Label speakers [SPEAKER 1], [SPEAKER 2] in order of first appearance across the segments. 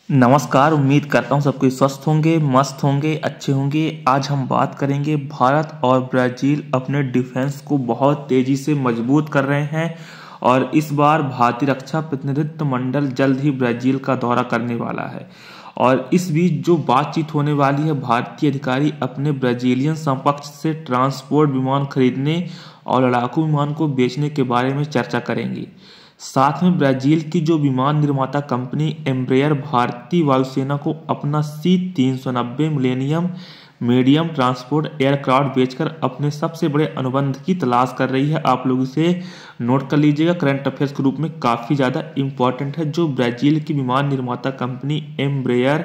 [SPEAKER 1] नमस्कार। उम्मीद करता हूँ सब कोई स्वस्थ होंगे, मस्त होंगे, अच्छे होंगे। आज हम बात करेंगे भारत और ब्राज़ील अपने डिफेंस को बहुत तेज़ी से मजबूत कर रहे हैं और इस बार भारतीय रक्षा प्रतिनिधित्व मंडल जल्द ही ब्राज़ील का दौरा करने वाला है। और इस बीच जो बातचीत होने वाली है, भारतीय अधिकारी अपने ब्राज़ीलियन समकक्ष से ट्रांसपोर्ट विमान खरीदने और लड़ाकू विमान को बेचने के बारे में चर्चा करेंगे। साथ में ब्राजील की जो विमान निर्माता कंपनी एम्ब्रेयर भारतीय वायुसेना को अपना C-390 millennium medium transport aircraft बेचकर अपने सबसे बड़े अनुबंध की तलाश कर रही है। आप लोग इसे नोट कर लीजिएगा, करंट अफेयर्स के रूप में काफ़ी ज़्यादा इंपॉर्टेंट है। जो ब्राजील की विमान निर्माता कंपनी एम्ब्रेयर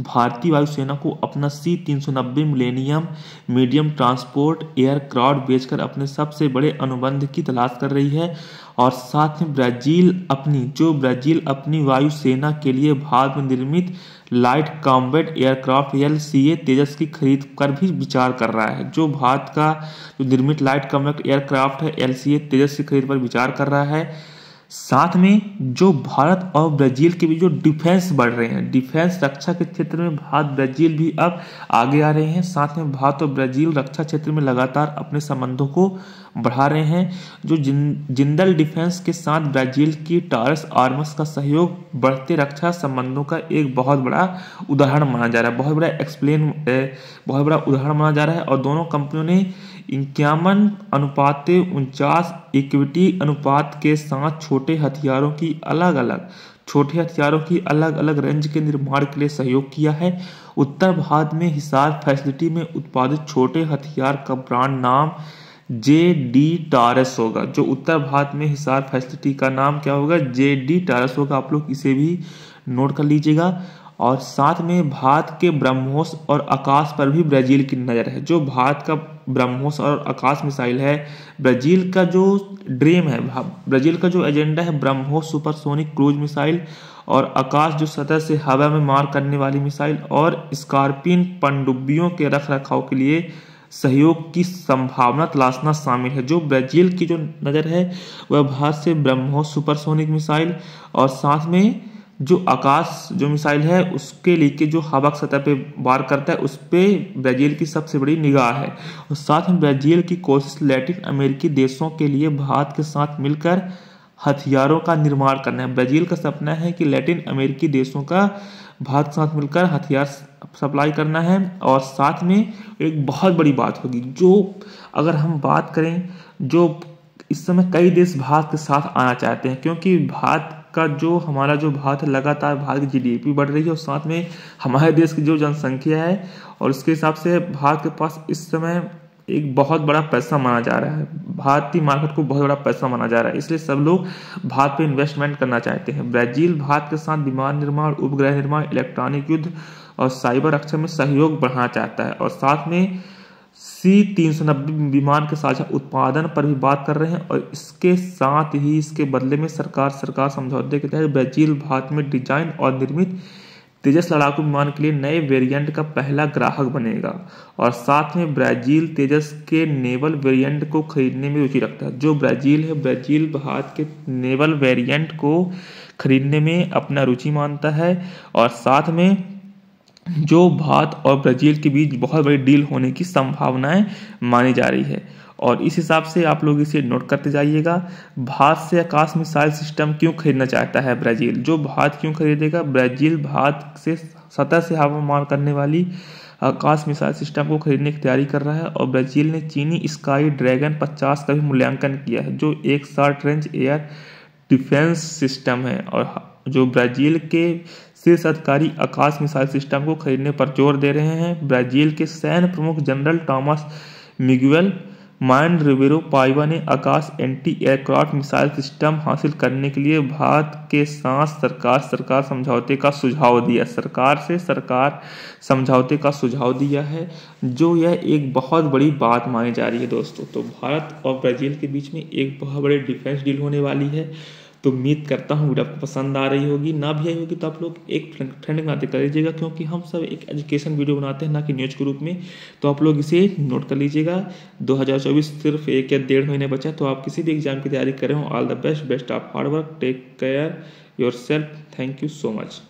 [SPEAKER 1] भारतीय वायुसेना को अपना C-390 millennium medium transport aircraft बेचकर अपने सबसे बड़े अनुबंध की तलाश कर रही है। और साथ में ब्राजील अपनी वायुसेना के लिए भारत में निर्मित लाइट कॉम्बैट एयरक्राफ्ट LCA तेजस की खरीद पर भी विचार कर रहा है। जो भारत का जो निर्मित लाइट कॉम्बैट एयरक्राफ्ट है LCA तेजस की खरीद पर विचार कर रहा है। साथ में जो भारत और ब्राजील के बीच जो डिफेंस बढ़ रहे हैं, डिफेंस रक्षा के क्षेत्र में भारत ब्राजील भी अब आगे आ रहे हैं। साथ में भारत और ब्राजील रक्षा क्षेत्र में लगातार अपने संबंधों को बढ़ा रहे हैं। जो जिंदल डिफेंस के साथ ब्राजील की टारस आर्मस का सहयोग बढ़ते रक्षा संबंधों का एक बहुत बड़ा उदाहरण माना जा रहा है, बहुत बड़ा उदाहरण माना जा रहा है। और दोनों कंपनियों ने 51:49 इक्विटी अनुपात के साथ छोटे हथियारों की अलग अलग रेंज के निर्माण के लिए सहयोग किया है। उत्तर भारत में हिसार फैसिलिटी में उत्पादित छोटे हथियार का ब्रांड नाम JD टारस होगा। जो उत्तर भारत में हिसार फैसिलिटी का नाम क्या होगा? JD टारस होगा। आप लोग इसे भी नोट कर लीजिएगा। और साथ में भारत के ब्रह्मोस और आकाश पर भी ब्राजील की नज़र है। जो भारत का ब्रह्मोस और आकाश मिसाइल है, ब्राजील का जो ड्रीम है, ब्राजील का जो एजेंडा है, ब्रह्मोस सुपरसोनिक क्रूज मिसाइल और आकाश जो सतह से हवा में मार करने वाली मिसाइल और स्कॉर्पियन पनडुब्बियों के रख रखाव के लिए सहयोग की संभावना तलाशना शामिल है। जो ब्राजील की जो नज़र है वह भारत से ब्रह्मोस सुपरसोनिक मिसाइल और साथ में जो आकाश जो मिसाइल है उसके लिए जो हवा सतह पे वार करता है उस पे ब्राजील की सबसे बड़ी निगाह है। और साथ में ब्राजील की कोशिश लैटिन अमेरिकी देशों के लिए भारत के साथ मिलकर हथियारों का निर्माण करना है। ब्राजील का सपना है कि लैटिन अमेरिकी देशों का भारत के साथ मिलकर हथियार सप्लाई करना है। और साथ में एक बहुत बड़ी बात होगी, जो अगर हम बात करें, जो इस समय कई देश भारत के साथ आना चाहते हैं, क्योंकि भारत का जो हमारा जो भारत है, लगातार भारत की GDP बढ़ रही है और साथ में हमारे देश की जो जनसंख्या है और उसके हिसाब से भारत के पास इस समय एक बहुत बड़ा पैसा माना जा रहा है। भारतीय मार्केट को बहुत बड़ा पैसा माना जा रहा है, इसलिए सब लोग भारत पे इन्वेस्टमेंट करना चाहते हैं। ब्राजील भारत के साथ विमान निर्माण, उपग्रह निर्माण, इलेक्ट्रॉनिक युद्ध और साइबर रक्षा में सहयोग बढ़ाना चाहता है। और साथ में C-390 विमान के साझा उत्पादन पर भी बात कर रहे हैं। और इसके साथ ही इसके बदले में सरकार समझौते के तहत ब्राजील भारत में डिजाइन और निर्मित तेजस लड़ाकू विमान के लिए नए वेरिएंट का पहला ग्राहक बनेगा। और साथ में ब्राजील तेजस के नेवल वेरिएंट को खरीदने में रुचि रखता है। जो ब्राजील है, ब्राजील भारत के नेवल वेरिएंट को खरीदने में अपना रुचि मानता है। और साथ में जो भारत और ब्राजील के बीच बहुत बड़ी डील होने की संभावनाएं मानी जा रही है। और इस हिसाब से आप लोग इसे नोट करते जाइएगा। भारत से आकाश मिसाइल सिस्टम क्यों खरीदना चाहता है ब्राजील? जो भारत क्यों खरीदेगा? ब्राजील भारत से सतह से हवा मार करने वाली आकाश मिसाइल सिस्टम को खरीदने की तैयारी कर रहा है। और ब्राजील ने चीनी स्काई ड्रैगन 50 का भी मूल्यांकन किया है, जो एक short range air defence system है। और जो ब्राजील के शीर्ष अधिकारी आकाश मिसाइल सिस्टम को खरीदने पर जोर दे रहे हैं। ब्राजील के सैन्य प्रमुख General Tomas Miguel Mine Ribeiro Paiva ने Akash anti aircraft missile system हासिल करने के लिए भारत के साथ सरकार समझौते का सुझाव दिया है। जो यह एक बहुत बड़ी बात मानी जा रही है दोस्तों। तो भारत और ब्राजील के बीच में एक बहुत बड़ी डिफेंस डील होने वाली है। तो उम्मीद करता हूँ वीडियो आपको पसंद आ रही होगी। ना भी आई होगी तो आप लोग एक फ्रेंड बनाते कर लीजिएगा, क्योंकि हम सब एक एजुकेशन वीडियो बनाते हैं, ना कि न्यूज के रूप में। तो आप लोग इसे नोट कर लीजिएगा। 2024 सिर्फ 1 या 1.5 महीने बचा, तो आप किसी भी एग्जाम की तैयारी कर रहे हो, all the best of hard work, take care yourself. Thank you so much.